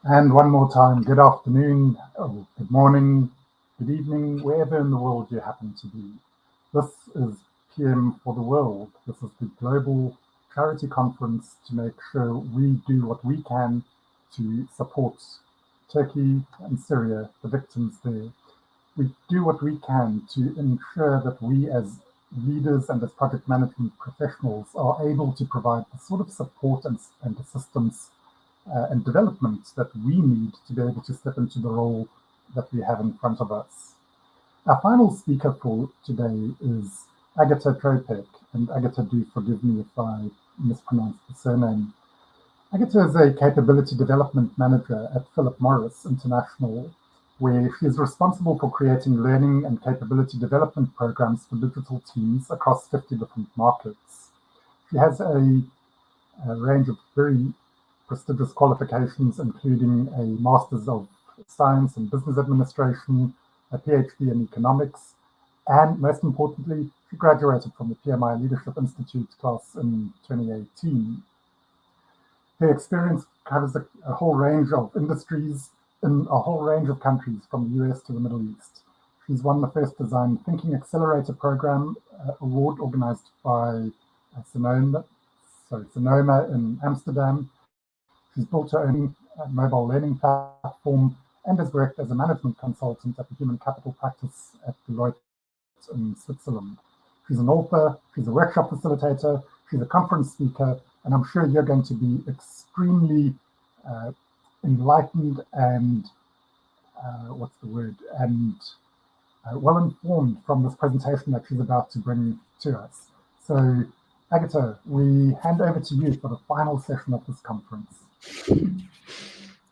And one more time, good afternoon, or good morning, good evening, wherever in the world you happen to be. This is PM for the World. This is the global charity conference to make sure we do what we can to support Turkey and Syria, the victims there. We do what we can to ensure that we as leaders and as project management professionals are able to provide the sort of support and assistance and development that we need to be able to step into the role that we have in front of us. Our final speaker for today is Agata Czopek, and Agata, do forgive me if I mispronounce the surname. Agata is a capability development manager at Philip Morris International, where she is responsible for creating learning and capability development programs for digital teams across 50 different markets. She has a range of very prestigious qualifications, including a Master's of Science in Business Administration, a PhD in Economics, and most importantly, she graduated from the PMI Leadership Institute class in 2018. Her experience covers a whole range of industries in a whole range of countries, from the US to the Middle East. She's won the first Design Thinking Accelerator Program award organized by Sonoma in Amsterdam. She's built her own mobile learning platform and has worked as a management consultant at the Human Capital Practice at Deloitte in Switzerland. She's an author, she's a workshop facilitator, she's a conference speaker, and I'm sure you're going to be extremely enlightened and well informed from this presentation that she's about to bring to us. So, Agata, we hand over to you for the final session of this conference.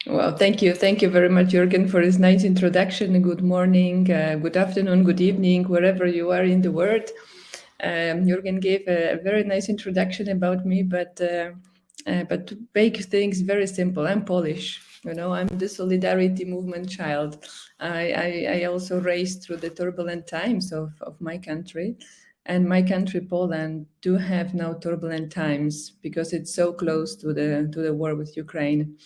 Well, thank you. Thank you very much, Jürgen, for this nice introduction. Good morning, good afternoon, good evening, wherever you are in the world. Jürgen gave a very nice introduction about me, but to make things very simple, I'm Polish. I'm the Solidarity Movement child. I also raised through the turbulent times of my country. And my country, Poland, do have now turbulent times because it's so close to the war with Ukraine.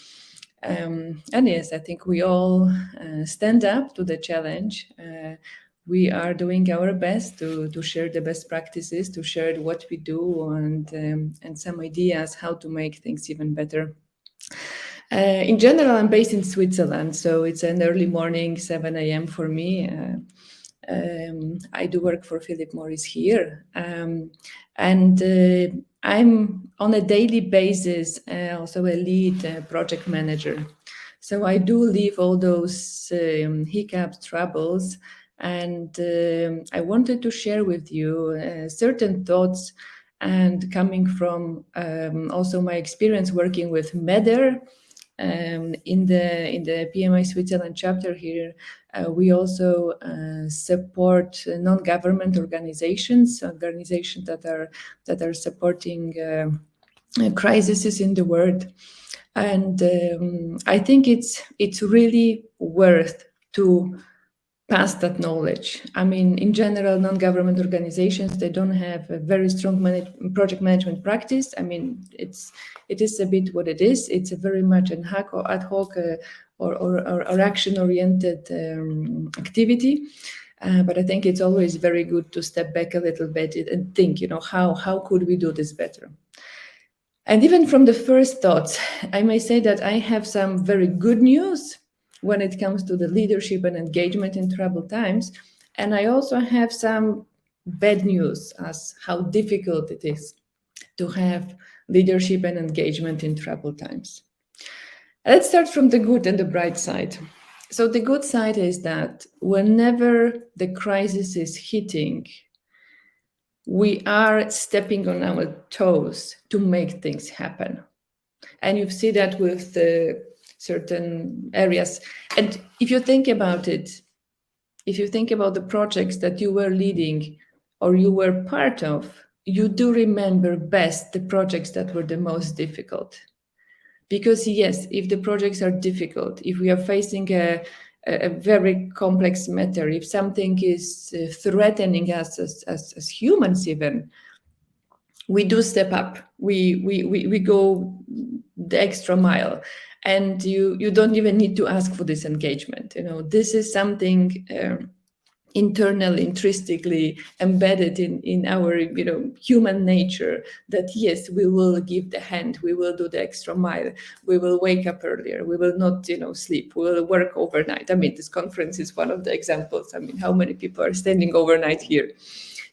And yes, I think we all stand up to the challenge. We are doing our best to share the best practices, to share what we do, and some ideas how to make things even better. In general, I'm based in Switzerland, so it's an early morning, 7 a.m. for me. I do work for Philip Morris here, and I'm on a daily basis also a lead project manager. So I do leave all those hiccups, troubles, and I wanted to share with you certain thoughts, and coming from also my experience working with MEDER. In the PMI Switzerland chapter here, we also support non-government organizations that are supporting crises in the world, and I think it's really worth to pass that knowledge. I mean, in general, non-government organizations, they don't have a very strong project management practice. I mean, it is a bit what it is. It's a very much an ad hoc or action-oriented activity. But I think it's always very good to step back a little bit and think, how could we do this better? And even from the first thoughts, I may say that I have some very good news when it comes to the leadership and engagement in troubled times. And I also have some bad news as how difficult it is to have leadership and engagement in troubled times. Let's start from the good and the bright side. So the good side is that whenever the crisis is hitting, we are stepping on our toes to make things happen. And you see that with the certain areas. And if you think about it, if you think about the projects that you were leading or you were part of, you do remember best the projects that were the most difficult. Because yes, if the projects are difficult, if we are facing a very complex matter, if something is threatening us as humans even, we do step up. We go the extra mile, and you don't even need to ask for this engagement. This is something internal, intrinsically embedded in our human nature, that yes, we will give the hand, we will do the extra mile, we will wake up earlier, we will not sleep, we will work overnight. I mean, this conference is one of the examples. I mean, how many people are standing overnight here?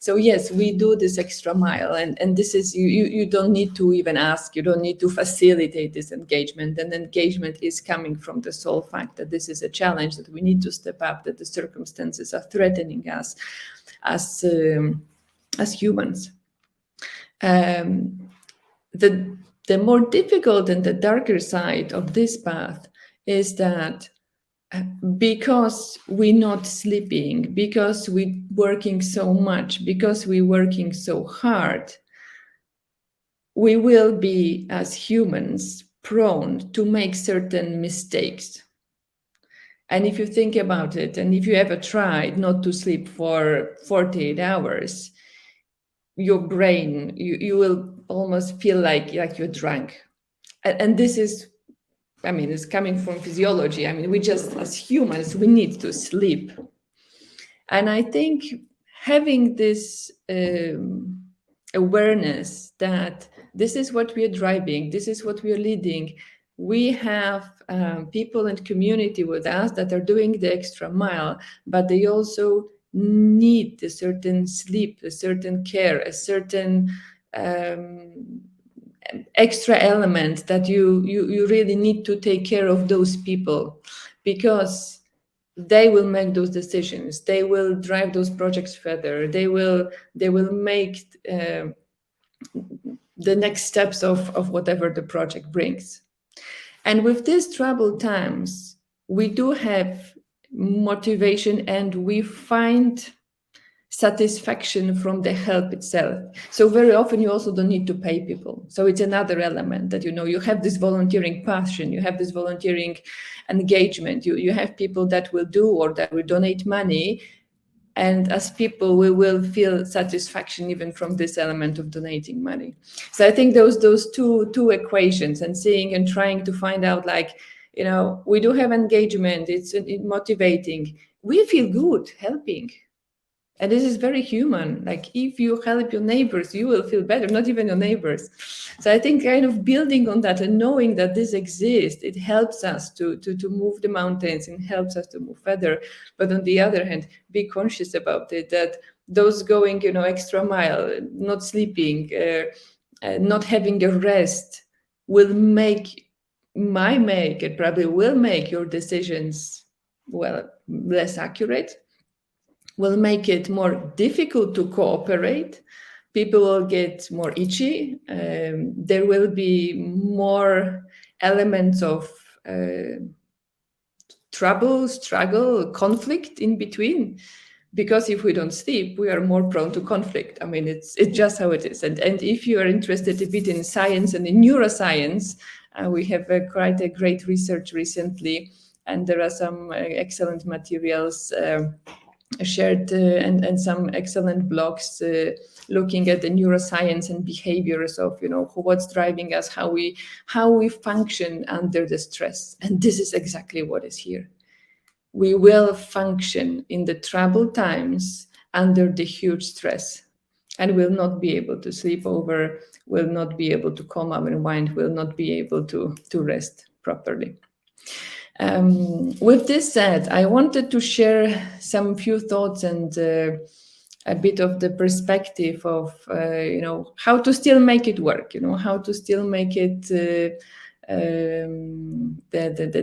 So yes, we do this extra mile, and this is, you don't need to even ask, you don't need to facilitate this engagement. And engagement is coming from the sole fact that this is a challenge, that we need to step up, that the circumstances are threatening us as humans. The more difficult and the darker side of this path is that because we're not sleeping, because we're working so much, because we're working so hard, we will be, as humans, prone to make certain mistakes. And if you think about it, and if you ever tried not to sleep for 48 hours, your brain, you will almost feel like you're drunk. And this is, I mean, it's coming from physiology. I mean, we just, as humans, we need to sleep. And I think having this awareness that this is what we are driving, this is what we are leading, we have people and community with us that are doing the extra mile, but they also need a certain sleep, a certain care, a certain extra element, that you really need to take care of those people, because they will make those decisions, they will drive those projects further, they will make the next steps of whatever the project brings. And with these troubled times, we do have motivation, and we find satisfaction from the help itself. So very often you also don't need to pay people. So it's another element that, you have this volunteering passion, you have this volunteering engagement, you have people that will do or that will donate money. And as people, we will feel satisfaction even from this element of donating money. So I think those two equations, and seeing and trying to find out, we do have engagement, it's motivating, we feel good helping. And this is very human. Like, if you help your neighbors, you will feel better, not even your neighbors. So I think kind of building on that and knowing that this exists, it helps us to move the mountains, and helps us to move further. But on the other hand, be conscious about it, that those going, extra mile, not sleeping, not having a rest, it probably will make your decisions, less accurate, will make it more difficult to cooperate. People will get more itchy. There will be more elements of trouble, struggle, conflict in between. Because if we don't sleep, we are more prone to conflict. I mean, it's just how it is. And if you are interested a bit in science and in neuroscience, we have quite a great research recently, and there are some excellent materials shared and some excellent blogs looking at the neuroscience and behaviors of what's driving us, how we function under the stress. And this is exactly what is here. We will function in the troubled times under the huge stress, and will not be able to sleep over, will not be able to calm our mind, will not be able to rest properly. With this said, I wanted to share some few thoughts and a bit of the perspective of how to still make it work, how to still make it the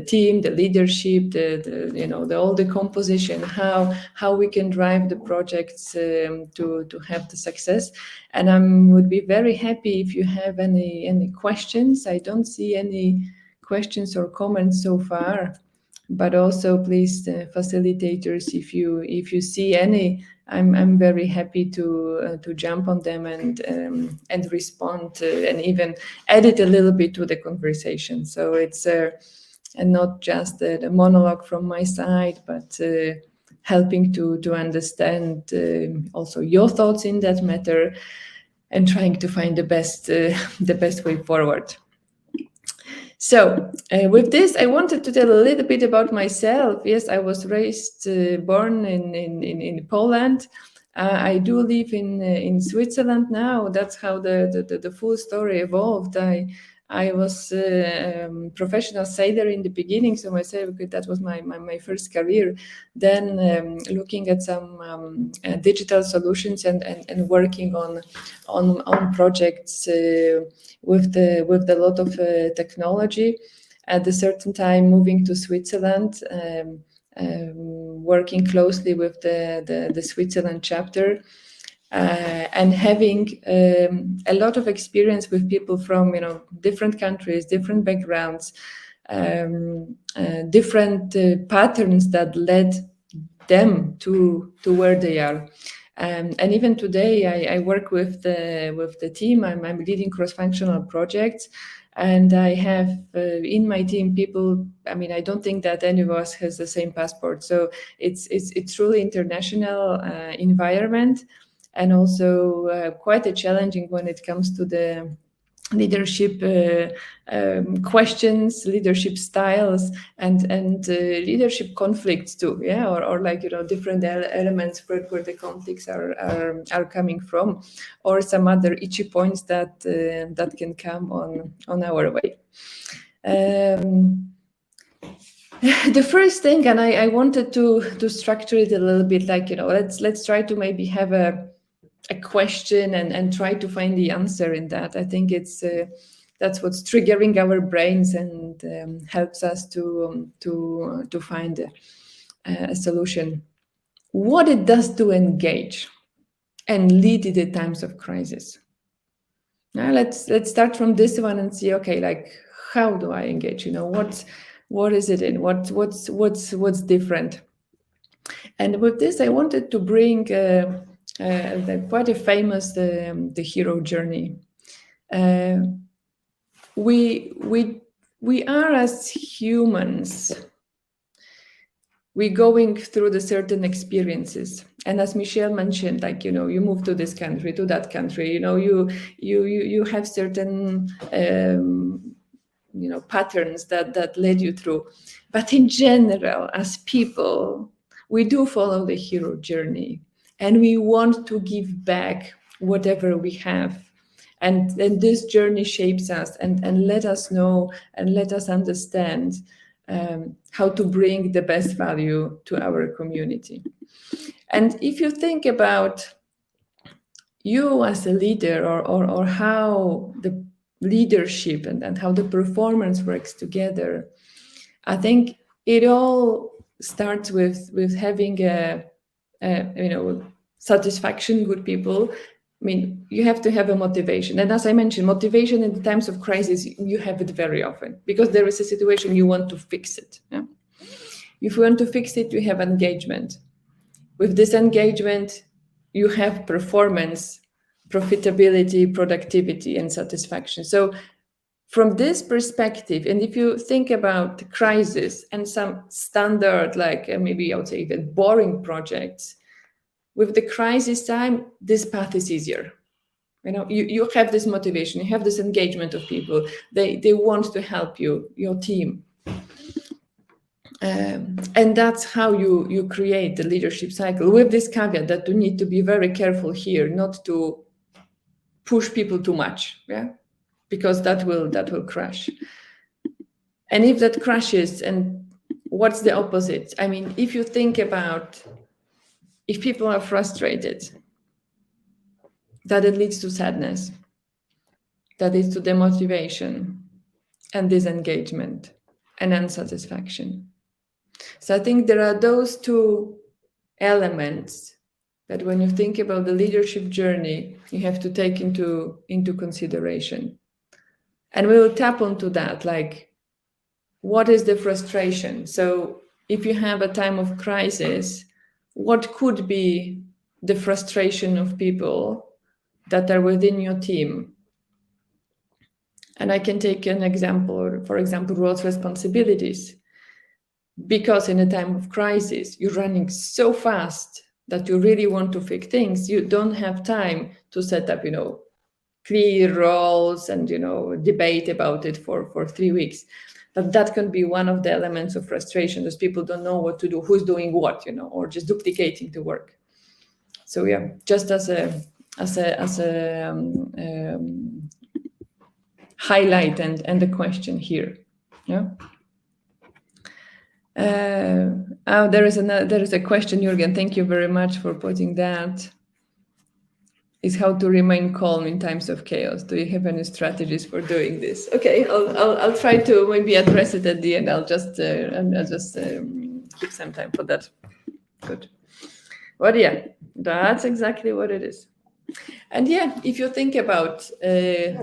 team, the leadership, all the composition, how we can drive the projects to have the success. And I would be very happy if you have any questions. I don't see any questions or comments so far, but also please, facilitators, if you see any, I'm very happy to jump on them and respond and even edit a little bit to the conversation. So it's not just the monologue from my side, but helping to understand also your thoughts in that matter. trying to find the best way forward. So with this, I wanted to tell a little bit about myself. Yes, I was born in Poland. I do live in Switzerland now. That's how the full story evolved. I was a professional sailor in the beginning, so that was my first career. Then looking at some digital solutions and working on projects with a lot of technology. At a certain time, moving to Switzerland. Working closely with the Switzerland chapter, and having a lot of experience with people from different countries, different backgrounds, different patterns that led them to where they are. And even today, I work with the team. I'm leading cross-functional projects. And I have in my team people. I mean, I don't think that any of us has the same passport. So it's truly international environment, and also quite a challenging when it comes to the leadership questions, leadership styles, and leadership conflicts too. Yeah, or like different elements where the conflicts are coming from, or some other itchy points that can come on our way. The first thing, and I wanted to structure it a little bit, like let's try to maybe have a question and try to find the answer in that. I think it's that's what's triggering our brains and helps us to find a solution. What it does to engage and lead in the times of crisis. Now let's start from this one and see. Okay, like how do I engage? What is it in? What's different? And with this, I wanted to bring quite a famous the hero journey. We are, as humans, we're going through the certain experiences, and as Michelle mentioned, like you move to this country, to that country, you have certain patterns that led you through. But in general, as people, we do follow the hero journey, and we want to give back whatever we have. And this journey shapes us and let us know and let us understand how to bring the best value to our community. And if you think about you as a leader, or how the leadership and how the performance works together, I think it all starts with having a satisfaction with people. I mean, you have to have a motivation. And as I mentioned, motivation in the times of crisis, you have it very often because there is a situation you want to fix it. Yeah? If you want to fix it, you have engagement. With this engagement, you have performance, profitability, productivity, and satisfaction. So from this perspective, and if you think about the crisis and some standard, like maybe I would say even boring projects, with the crisis time, this path is easier. You have this motivation, you have this engagement of people. They want to help you, your team. And that's how you create the leadership cycle, with this caveat that you need to be very careful here, not to push people too much, yeah, because that will crash. And if that crashes, and what's the opposite? I mean, if you think about if people are frustrated, that it leads to sadness, that leads to demotivation and disengagement and unsatisfaction. So I think there are those two elements that when you think about the leadership journey, you have to take into consideration. And we will tap onto that, like, what is the frustration? So if you have a time of crisis, what could be the frustration of people that are within your team? And I can take an example, for example, roles responsibilities. Because in a time of crisis, you're running so fast that you really want to fix things. You don't have time to set up, clear roles and debate about it for 3 weeks. But that can be one of the elements of frustration, because people don't know what to do, who's doing what, or just duplicating the work. So yeah, just as a highlight and the question here. Yeah. There is a question, Jürgen. Thank you very much for putting that. Is how to remain calm in times of chaos. Do you have any strategies for doing this? Okay, I'll try to maybe address it at the end. I'll just keep some time for that. Good. But yeah, that's exactly what it is. And yeah, if you think about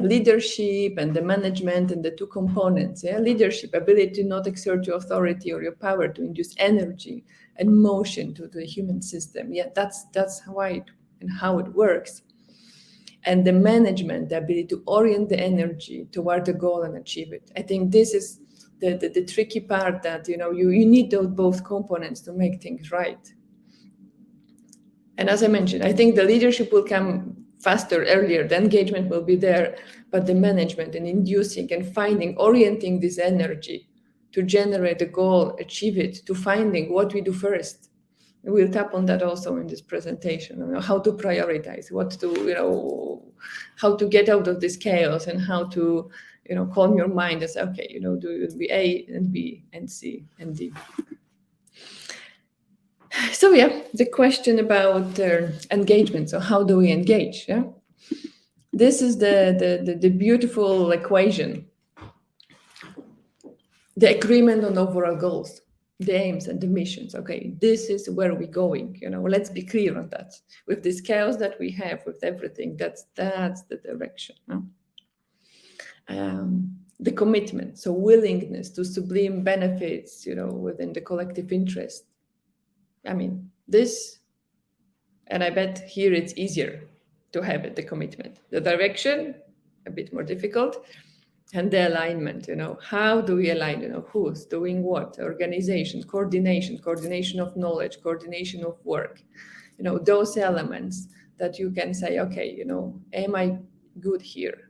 leadership and the management and the two components, leadership, ability to not exert your authority or your power to induce energy and motion to the human system. Yeah, that's how it works. And the management, the ability to orient the energy toward the goal and achieve it. I think this is the tricky part, that you need those both components to make things right. And as I mentioned, I think the leadership will come faster, earlier, the engagement will be there, but the management and inducing and finding, orienting this energy to generate a goal, achieve it, to finding what we do first. We'll tap on that also in this presentation, how to prioritize, how to get out of this chaos, and how to, calm your mind and say, okay, do it be A and B and C and D. So yeah, the question about engagement. So how do we engage? Yeah, this is the beautiful equation. The agreement on overall goals, the aims and the missions. Okay, this is where we're going. Let's be clear on that. With this chaos that we have, with everything, that's the direction. The commitment, so willingness to sublime benefits, within the collective interest. I mean, this, and I bet here it's easier to have it, the commitment. The direction, a bit more difficult. And the alignment, how do we align, who's doing what, organization, coordination of knowledge, coordination of work, those elements that you can say, okay, am I good here?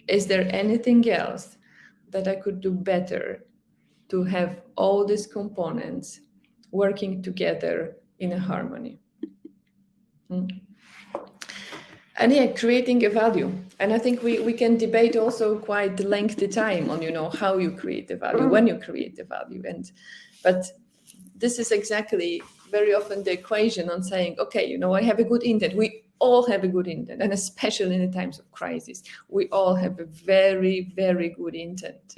Is there anything else that I could do better to have all these components working together in a harmony? And yeah, creating a value. And I think we can debate also quite lengthy time on, how you create the value, when you create the value. But this is exactly very often the equation on saying, okay, I have a good intent. We all have a good intent, and especially in the times of crisis, we all have a very, very good intent,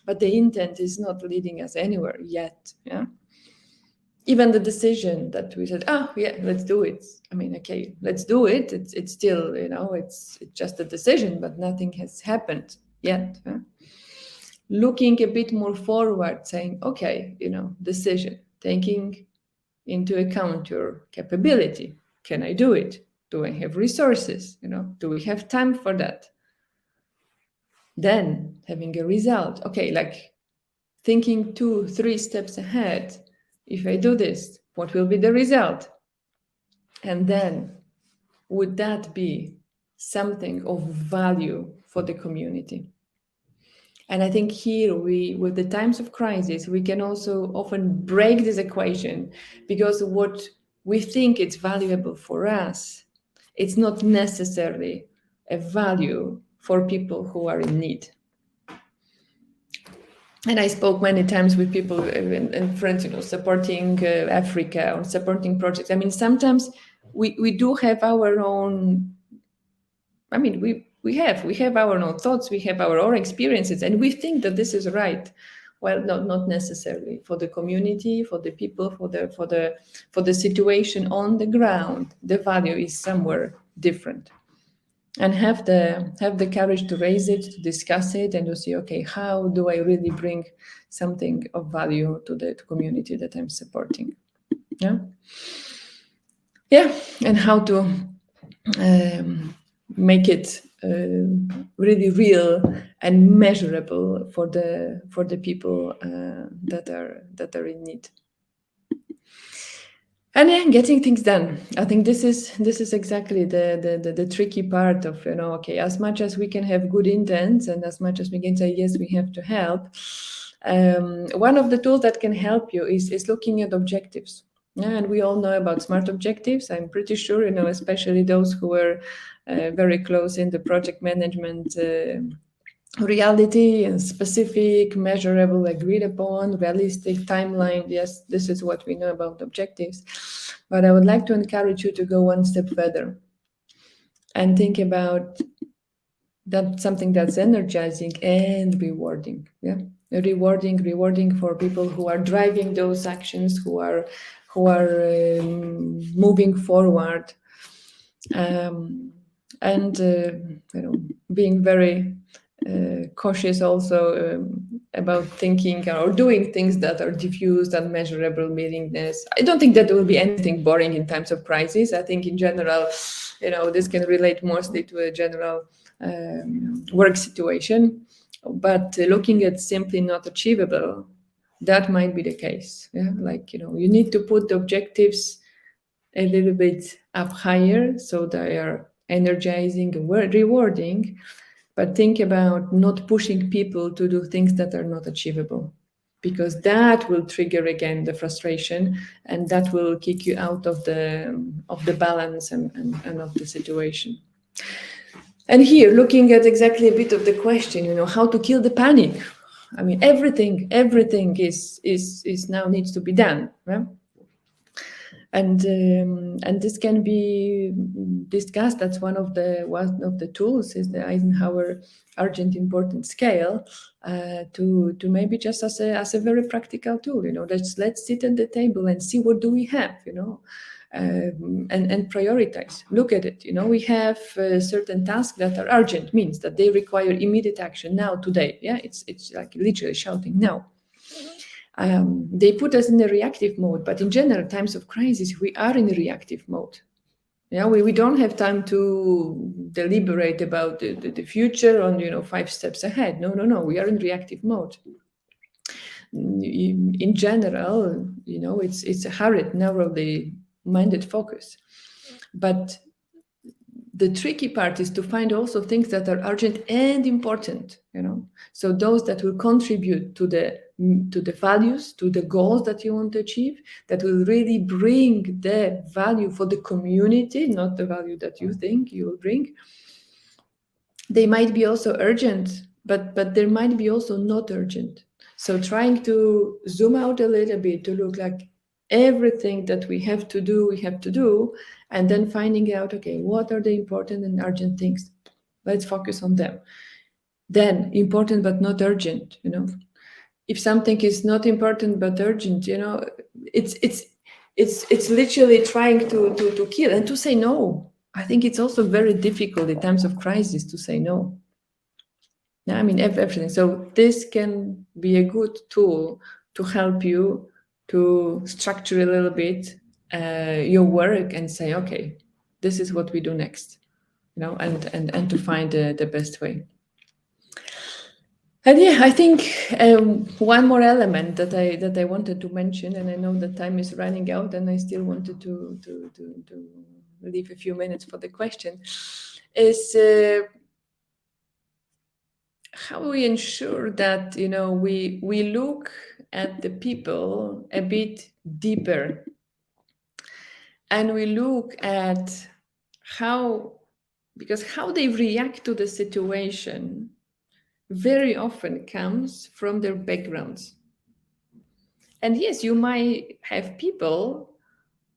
but the intent is not leading us anywhere yet. Yeah. Even the decision that we said, let's do it. I mean, okay, let's do it. It's still, it's just a decision, but nothing has happened yet. Huh? Looking a bit more forward, saying, okay, decision, taking into account your capability. Can I do it? Do I have resources? Do we have time for that? Then having a result. Okay, like thinking 2-3 steps ahead. If I do this, what will be the result? And then, would that be something of value for the community? And I think here, with the times of crisis, we can also often break this equation, because what we think it's valuable for us, it's not necessarily a value for people who are in need. And I spoke many times with people and friends, supporting Africa or supporting projects. I mean, sometimes we do have our own. I mean, we have our own thoughts, we have our own experiences, and we think that this is right. Well, not necessarily for the community, for the people, for the situation on the ground. The value is somewhere different. And have the courage to raise it, to discuss it, and to see, okay, how do I really bring something of value to the community that I'm supporting? Yeah, and how to make it really real and measurable for the people that are in need. And yeah, getting things done. I think this is exactly the tricky part of, okay, as much as we can have good intents and as much as we can say, yes, we have to help. One of the tools that can help you is looking at objectives. Yeah, and we all know about SMART objectives. I'm pretty sure, especially those who were very close in the project management reality and specific, measurable, agreed upon, realistic timeline. Yes, this is what we know about objectives. But I would like to encourage you to go one step further and think about that something that's energizing and rewarding. Yeah, rewarding for people who are driving those actions, who are moving forward, and being very cautious also about thinking or doing things that are diffused and measurable meaningless. I don't think that there will be anything boring in times of crisis. I think in general, this can relate mostly to a general work situation. But looking at simply not achievable, that might be the case. Yeah, like you need to put the objectives a little bit up higher so they are energizing and rewarding. But think about not pushing people to do things that are not achievable, because that will trigger again the frustration, and that will kick you out of the balance and of the situation. And here, looking at exactly a bit of the question, how to kill the panic. I mean, everything is now needs to be done, right? And this can be discussed. That's one of the tools is the Eisenhower urgent important scale, to maybe just as a very practical tool. Let's sit at the table and see what do we have. And prioritize. Look at it. We have certain tasks that are urgent, means that they require immediate action now, today. Yeah, it's like literally shouting now. They put us in a reactive mode, but in general, times of crisis, we are in a reactive mode. Yeah, we don't have time to deliberate about the future on 5 steps ahead. No, we are in reactive mode. In general, it's a hurried, narrowly minded focus. But the tricky part is to find also things that are urgent and important, so those that will contribute to the values, to the goals that you want to achieve, that will really bring the value for the community, not the value that you think you will bring. They might be also urgent, but there might be also not urgent. So trying to zoom out a little bit to look like everything that we have to do, and then finding out, okay, what are the important and urgent things? Let's focus on them. Then important but not urgent. If something is not important but urgent, it's literally trying to kill and to say no. I think it's also very difficult in times of crisis to say no. I mean, everything. So this can be a good tool to help you to structure a little bit your work and say, okay, this is what we do next, and to find the best way. And yeah, I think one more element that I wanted to mention, and I know that time is running out, and I still wanted to leave a few minutes for the question, is how we ensure that we look at the people a bit deeper, and we look at how they react to the situation very often comes from their backgrounds. And yes, you might have people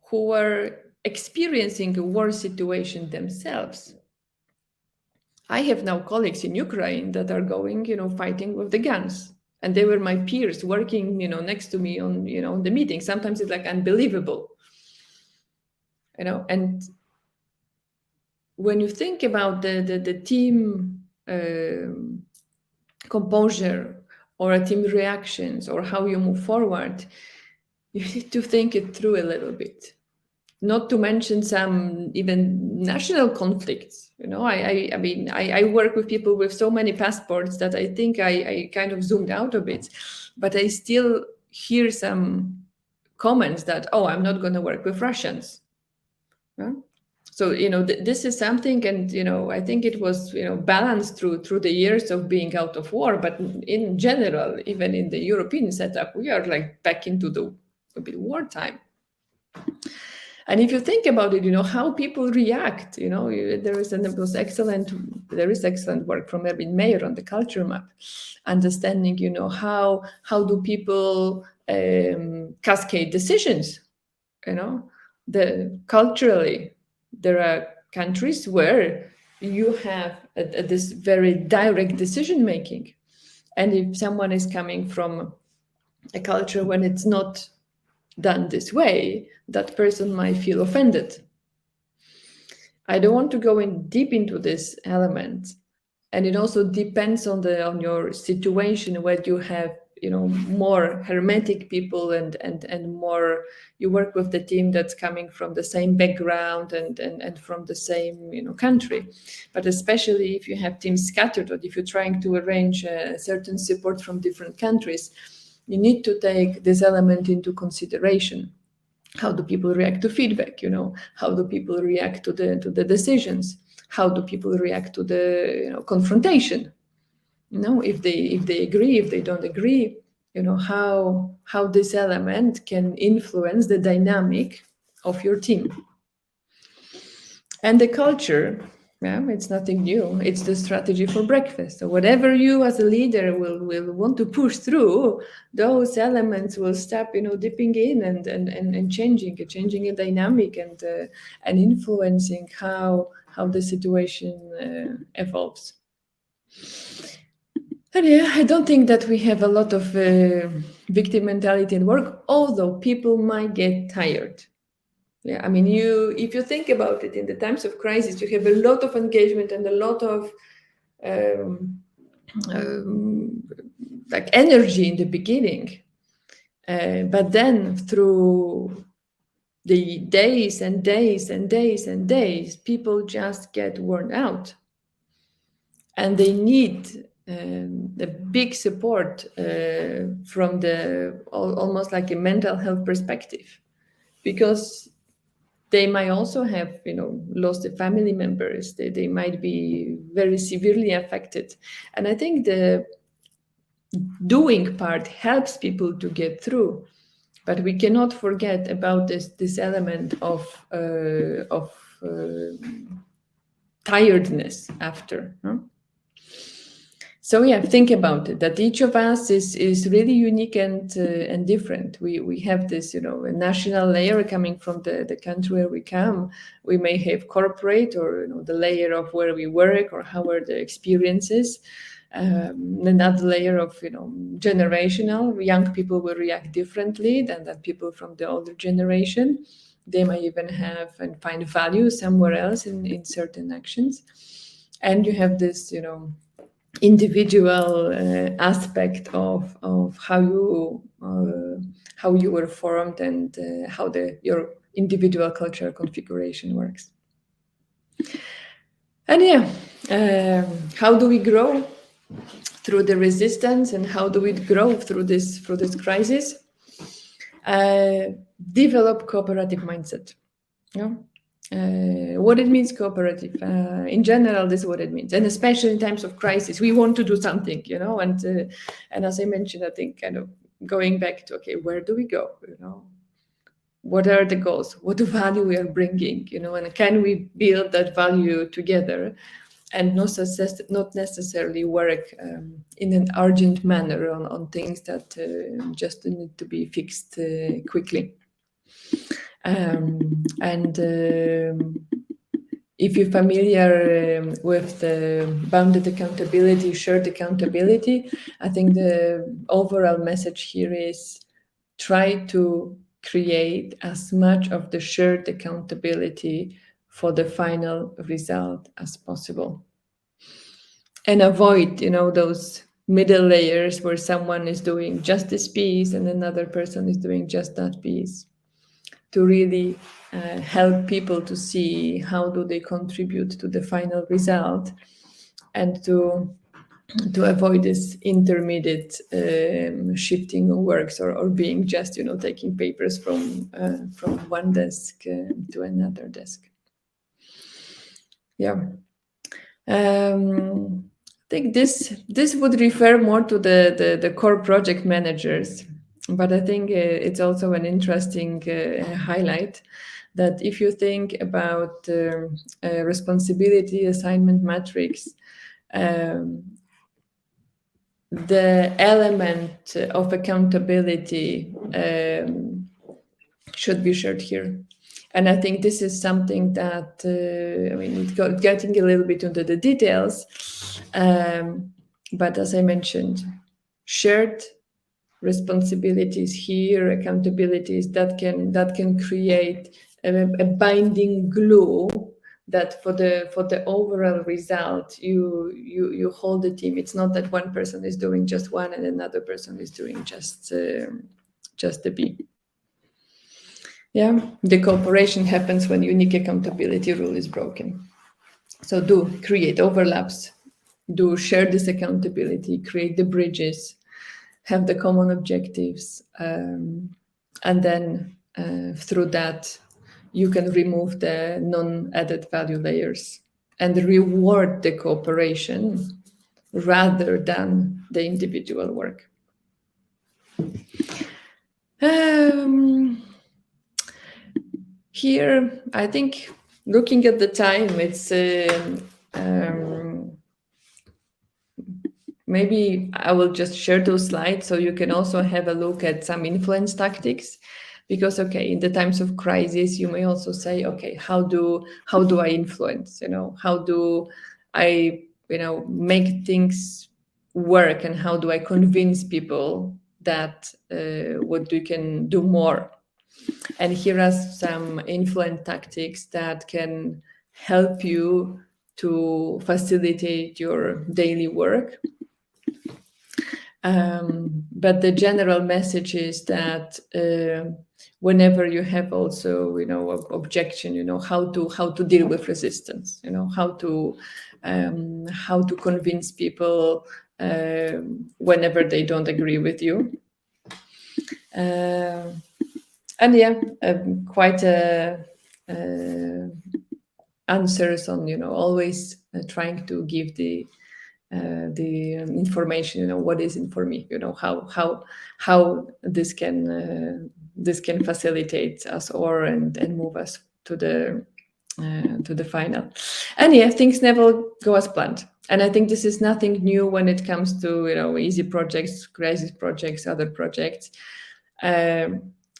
who are experiencing a war situation themselves. I have now colleagues in Ukraine that are going, fighting with the guns. And they were my peers working, next to me on, the meeting. Sometimes it's like unbelievable. And when you think about the team composure or a team reactions or how you move forward, you need to think it through a little bit. Not to mention some even national conflicts. I mean, I work with people with so many passports that I think I kind of zoomed out a bit, but I still hear some comments that, oh, I'm not going to work with Russians. Yeah? So, this is something, and, I think it was, balanced through the years of being out of war. But in general, even in the European setup, we are like back into the wartime. And if you think about it, how people react, there is excellent work from Erwin Mayer on the culture map, understanding, how do people cascade decisions, culturally. There are countries where you have this very direct decision making. And if someone is coming from a culture when it's not done this way, that person might feel offended. I don't want to go in deep into this element. And it also depends on your situation, where you have more hermetic people and more you work with the team that's coming from the same background and from the same country. But especially if you have teams scattered, or if you're trying to arrange certain support from different countries, you need to take this element into consideration. How do people react to feedback? How do people react to the decisions? How do people react to the confrontation? If they agree, if they don't agree, how this element can influence the dynamic of your team. And the culture, it's nothing new. It's the strategy for breakfast. So whatever you as a leader will want to push through, those elements will start, dipping in and changing a dynamic and influencing how the situation evolves. And I don't think that we have a lot of victim mentality in work, although people might get tired. Yeah, if you think about it, in the times of crisis, you have a lot of engagement and a lot of like energy in the beginning, but then through the days and days and days and days, people just get worn out, and they need a big support from the almost like a mental health perspective, because they might also have, lost their family members. They might be very severely affected. And I think the doing part helps people to get through. But we cannot forget about this element of tiredness after. Huh? So think about it, that each of us is really unique and different. We have this, a national layer coming from the country where we come. We may have corporate, or the layer of where we work, or how are the experiences. Another layer of generational. Young people will react differently than people from the older generation. They might even have and find value somewhere else in certain actions. And you have this, individual aspect of how you were formed and how your individual cultural configuration works. And how do we grow through the resistance, and how do we grow through this crisis? Develop cooperative mindset. What it means, cooperative. In general, this is what it means, and especially in times of crisis, we want to do something, and as I mentioned, I think kind of going back to, okay, where do we go? What are the goals? What value we are bringing? And can we build that value together, and not necessarily work in an urgent manner on things that just need to be fixed quickly. If you're familiar with the bounded accountability, shared accountability, I think the overall message here is try to create as much of the shared accountability for the final result as possible. And avoid, those middle layers where someone is doing just this piece and another person is doing just that piece. To really help people to see how do they contribute to the final result, and to to avoid this intermediate shifting of works, or being just, taking papers from one desk to another desk. Yeah. I think this would refer more to the core project managers, but I think it's also an interesting highlight that if you think about responsibility assignment matrix, the element of accountability should be shared here. And I think this is something that, getting a little bit into the details, but as I mentioned, shared responsibilities here, accountabilities that can create a binding glue that for the overall result, you hold the team. It's not that one person is doing just one and another person is doing just the B. Yeah, the cooperation happens when unique accountability rule is broken. So do create overlaps, do share this accountability, create the bridges, have the common objectives, and then through that, you can remove the non-added value layers and reward the cooperation rather than the individual work. Here, I think, looking at the time, it's maybe I will just share those slides so you can also have a look at some influence tactics. Because, okay, in the times of crisis, you may also say, okay, how do I influence? How do I, make things work, and how do I convince people that what we can do more? And here are some influence tactics that can help you to facilitate your daily work. But the general message is that whenever you have also, objection, how to deal with resistance, how to convince people whenever they don't agree with you. And yeah, quite answers on, always trying to give the information, what is in for me, how this can facilitate us and move us to the final. And yeah, things never go as planned. And I think this is nothing new when it comes to easy projects, crisis projects, other projects.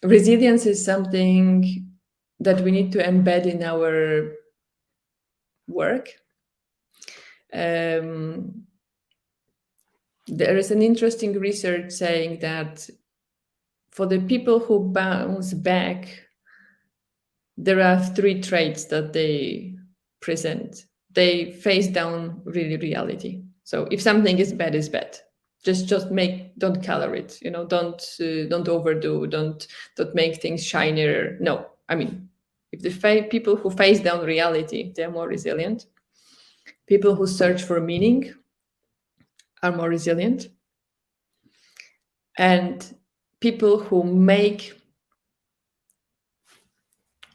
Resilience is something that we need to embed in our work. There is an interesting research saying that for the people who bounce back, there are 3 traits that they present. They face down reality. So if something is bad, it's bad. Don't color it. Don't overdo. Don't make things shinier. No, I mean, if the people who face down reality, they're more resilient. People who search for meaning are more resilient. And people who make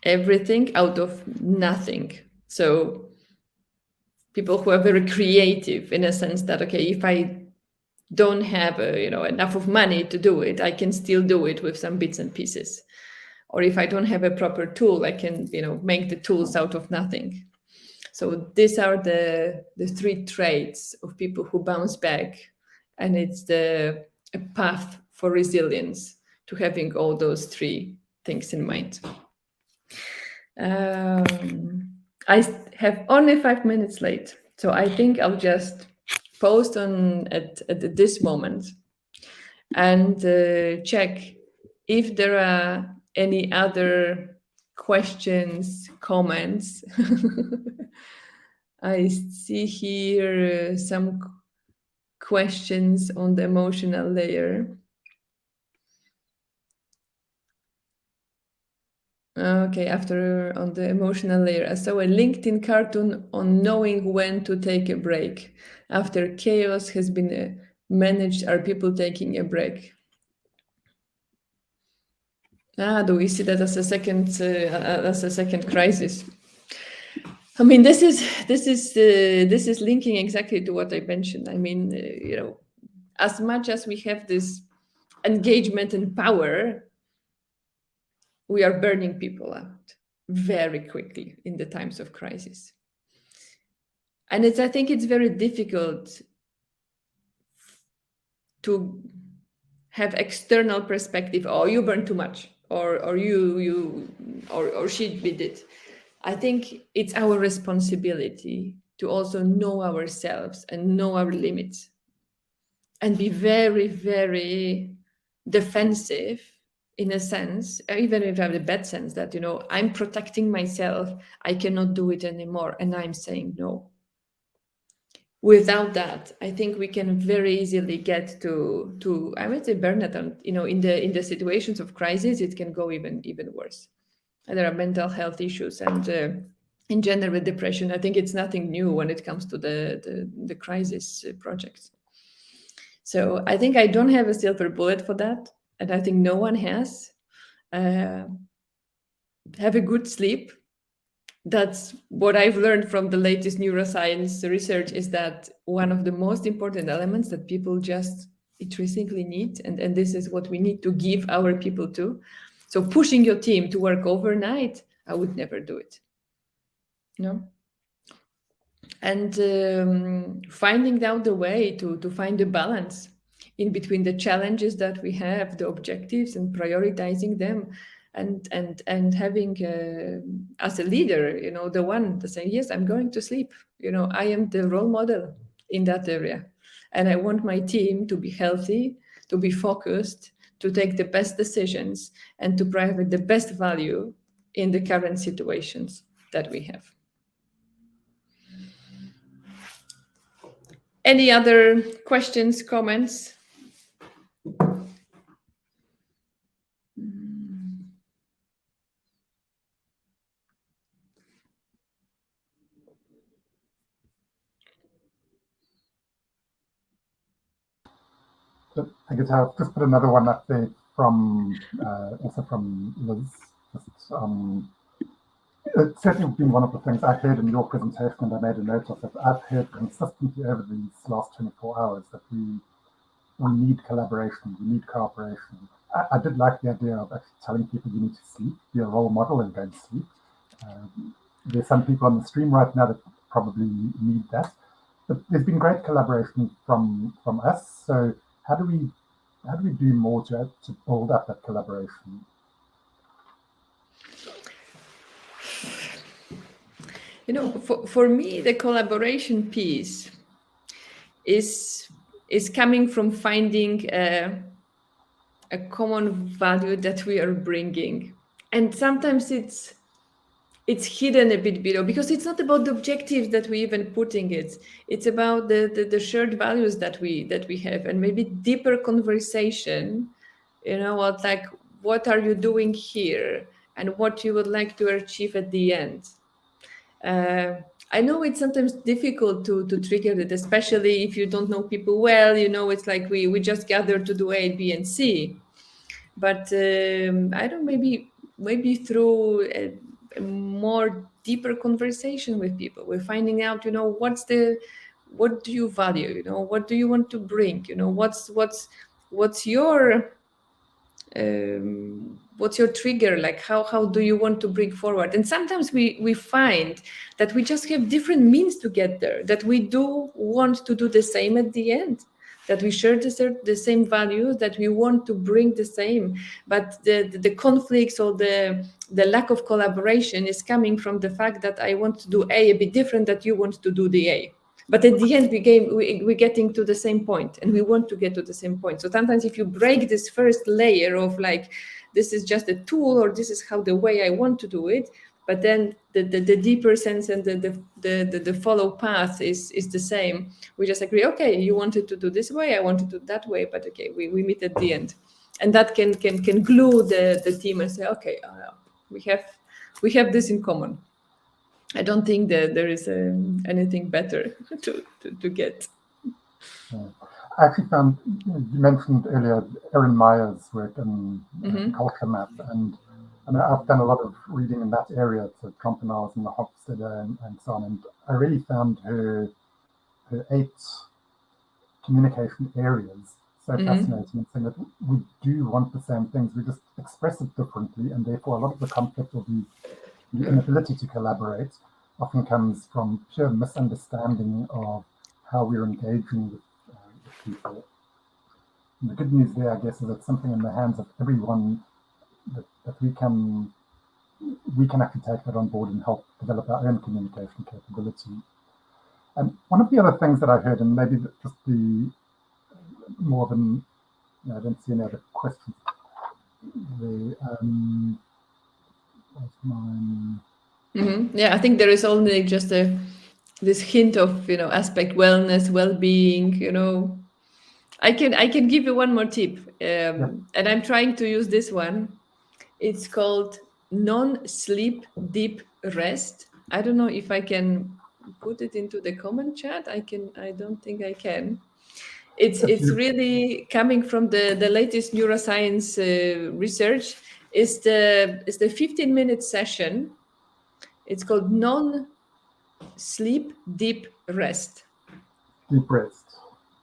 everything out of nothing. So people who are very creative in a sense that, okay, if I don't have enough of money to do it, I can still do it with some bits and pieces. Or if I don't have a proper tool, I can make the tools out of nothing. So these are the 3 traits of people who bounce back, and it's a path for resilience to having all those 3 things in mind. I have only 5 minutes late, so I think I'll just post at this moment and check if there are any other questions, comments. I see here some questions on the emotional layer. Okay, after on the emotional layer, I saw a LinkedIn cartoon on knowing when to take a break. After chaos has been managed, are people taking a break? Do we see that as a second crisis? I mean, this is linking exactly to what I mentioned. I mean, as much as we have this engagement and power, we are burning people out very quickly in the times of crisis. And I think it's very difficult to have external perspective. Oh, you burn too much, or she did it. I think it's our responsibility to also know ourselves and know our limits, and be very, very defensive in a sense, even if I have the bad sense that, I'm protecting myself, I cannot do it anymore, and I'm saying no. Without that, I think we can very easily get to I would say burnout. And in the situations of crisis, it can go even worse. And there are mental health issues, and in general depression. I think it's nothing new when it comes to the crisis projects. So I think I don't have a silver bullet for that, and I think no one has. Have a good sleep. That's what I've learned from the latest neuroscience research, is that one of the most important elements that people just intrinsically need, and this is what we need to give our people to. So pushing your team to work overnight, I would never do it. No. And finding out the way to find a balance in between the challenges that we have, the objectives, and prioritizing them, and having as a leader, the one to say, yes, I'm going to sleep. I am the role model in that area, and I want my team to be healthy, to be focused, to take the best decisions, and to provide the best value in the current situations that we have. Any other questions, comments? I guess I'll just put another one up there from also from Liz. It's certainly been one of the things I heard in your presentation, and I made a note of it. I've heard consistently over these last 24 hours that we need collaboration, we need cooperation. I did like the idea of actually telling people you need to sleep, be a role model, and go and sleep. There's some people on the stream right now that probably need that. But there's been great collaboration from us. So how do we do more to build up that collaboration? For me, the collaboration piece is coming from finding a common value that we are bringing, and sometimes it's hidden a bit below, because it's not about the objectives that we even putting it. It's about the shared values that we have, and maybe deeper conversation. What are you doing here, and what you would like to achieve at the end. I know it's sometimes difficult to trigger it, especially if you don't know people well. It's like we just gather to do A, B, and C. But I don't. Maybe through a more deeper conversation with people, we're finding out. What do you value? What do you want to bring? What's your trigger, like how do you want to bring forward. And sometimes we find that we just have different means to get there, that we do want to do the same at the end, that we share the same values, that we want to bring the same, but the conflicts or the lack of collaboration is coming from the fact that I want to do a bit different, that you want to do the A. But at the end, we're getting to the same point, and we want to get to the same point. So sometimes if you break this first layer of like, this is just a tool, or this is how the way I want to do it, but then the deeper sense and the follow path is the same. We just agree, okay, you wanted to do this way, I wanted to do that way, but okay, we meet at the end. And that can glue the team and say, okay, we have this in common. I don't think that there is anything better to get. Yeah. I actually found, you mentioned earlier Erin Meyer's work in culture map, and I've done a lot of reading in that area, so Trompenaars and the Hofstede and so on, and I really found her 8 communication areas so fascinating, and saying that we do want the same things, we just express it differently, and therefore a lot of the conflict or the inability to collaborate often comes from pure misunderstanding of how we're engaging with people. And the good news there, I guess, is it's something in the hands of everyone that we can actually take that on board and help develop our own communication capability. And one of the other things that I heard, and maybe just the more of an, I don't see any other questions. Yeah, I think there is only just this hint of aspect wellness, well-being. I can give you one more tip, and I'm trying to use this one. It's called non-sleep deep rest. I don't know if I can put it into the comment chat. I don't think I can. It's really coming from the latest neuroscience research. It's the 15-minute session. It's called non-sleep deep rest. Deep rest.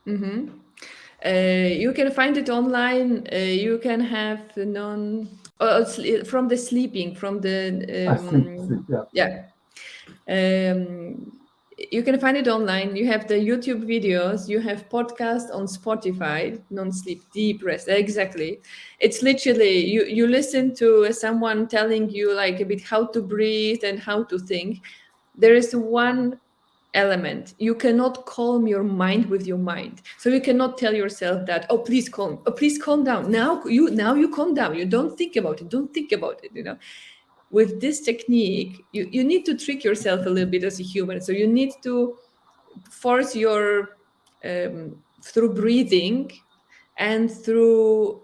You can find it online. You can have from the sleeping, from the sleep, yeah. You can find it online. You have the YouTube videos. You have podcasts on Spotify. Non-sleep deep rest. Exactly. It's literally you listen to someone telling you like a bit how to breathe and how to think. There is one element. You cannot calm your mind with your mind. So you cannot tell yourself that, please calm down. Now you calm down. You don't think about it. With this technique, you need to trick yourself a little bit as a human. So you need to force your through breathing and through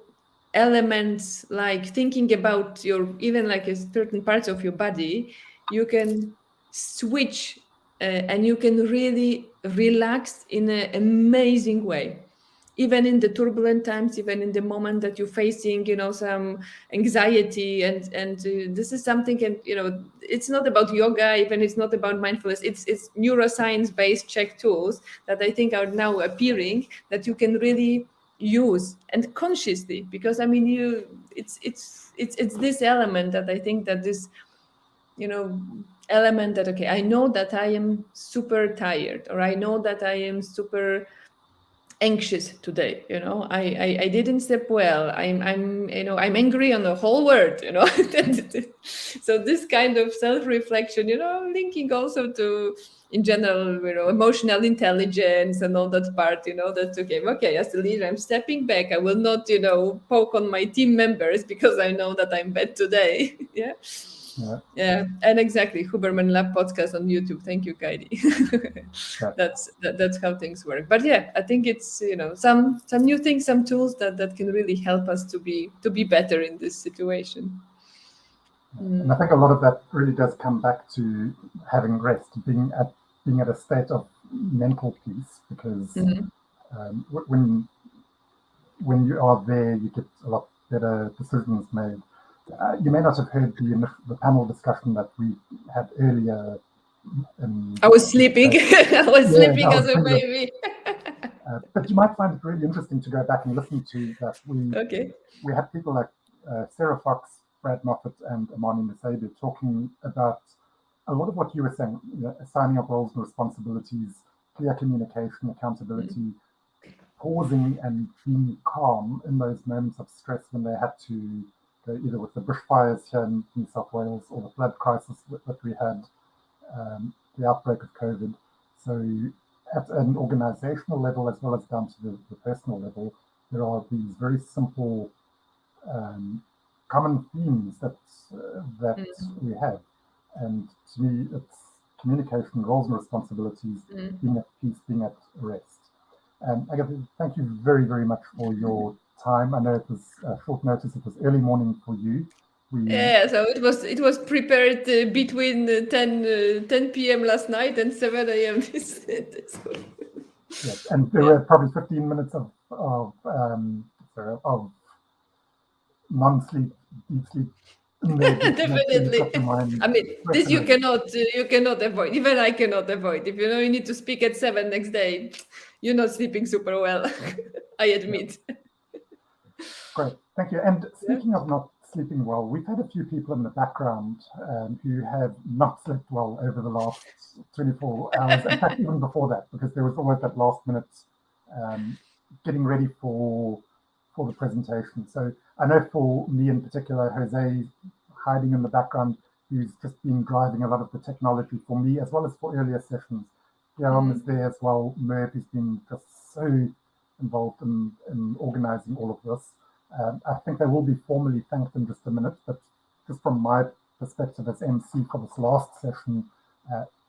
elements like thinking about even like a certain parts of your body, you can switch and you can really relax in an amazing way, even in the turbulent times, even in the moment that you're facing some anxiety, and this is something, and it's not about yoga, even it's not about mindfulness, it's neuroscience based check tools that I think are now appearing that you can really use and consciously, because it's this element that I think that this element that, okay, I know that I am super tired, or I know that I am super anxious today, I didn't sleep well, I'm angry on the whole world, so this kind of self-reflection, linking also to in general, emotional intelligence and all that part, that's okay, as a leader, I'm stepping back, I will not poke on my team members because I know that I'm bad today. Yeah, and exactly, Huberman Lab podcast on YouTube. Thank you, Kaidi. That's how things work. But yeah, I think it's some new things, some tools that can really help us to be better in this situation. And I think a lot of that really does come back to having rest, being at a state of mental peace, because when you are there, you get a lot better decisions made. You may not have heard the panel discussion that we had earlier. I was sleeping. I was sleeping as a baby. But you might find it really interesting to go back and listen to that. We had people like Sarah Fox, Brad Moffat, and Amani Musabi talking about a lot of what you were saying, assigning up roles and responsibilities, clear communication, accountability, pausing and being calm in those moments of stress when they had to go either with the bushfires here in New South Wales or the flood crisis that we had, the outbreak of COVID. So at an organizational level, as well as down to the personal level, there are these very simple common themes that we have. And to me, it's communication, roles and responsibilities, being at peace, being at rest. Agata, thank you very, very much for your time. I know it was short notice, it was early morning for you. Yeah, so it was prepared between 10 p.m. last night and 7 a.m. this Yes, and there were probably 15 minutes of non-sleep, deep sleep. Definitely. I mean, this you cannot avoid. Even I cannot avoid. If you know you need to speak at 7 next day, you're not sleeping super well. I admit. Yeah. Great, thank you. And speaking of not sleeping well, we've had a few people in the background who have not slept well over the last 24 hours. In fact, even before that, because there was always that last minute getting ready for the presentation. So I know for me in particular, Jose hiding in the background, who's just been driving a lot of the technology for me, as well as for earlier sessions. Guillaume is there as well. Merv has been just so involved in organizing all of this. I think they will be formally thanked in just a minute, but just from my perspective as MC for this last session,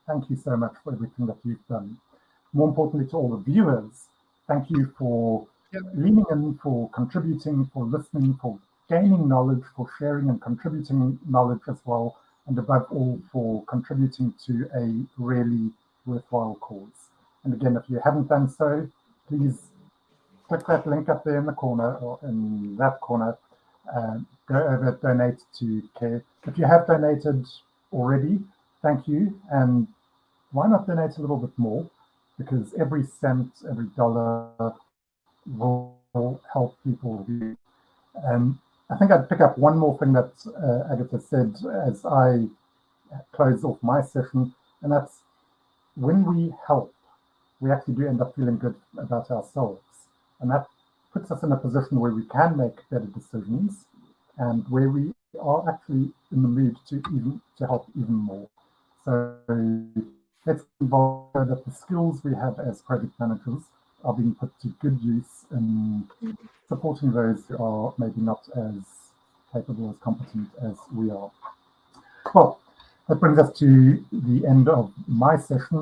thank you so much for everything that you've done. More importantly, to all the viewers, thank you for leaning in, for contributing, for listening, for gaining knowledge, for sharing and contributing knowledge as well, and above all, for contributing to a really worthwhile cause. And again, if you haven't done so, please click that link up there in the corner, or in that corner, go over, donate to CARE. If you have donated already, thank you. And why not donate a little bit more? Because every cent, every dollar will help people. And I think I'd pick up one more thing that Agata said as I close off my session, and that's when we help, we actually do end up feeling good about ourselves. And that puts us in a position where we can make better decisions and where we are actually in the mood to help even more. So let's involve that the skills we have as project managers are being put to good use in supporting those who are maybe not as capable, as competent as we are. Well, that brings us to the end of my session.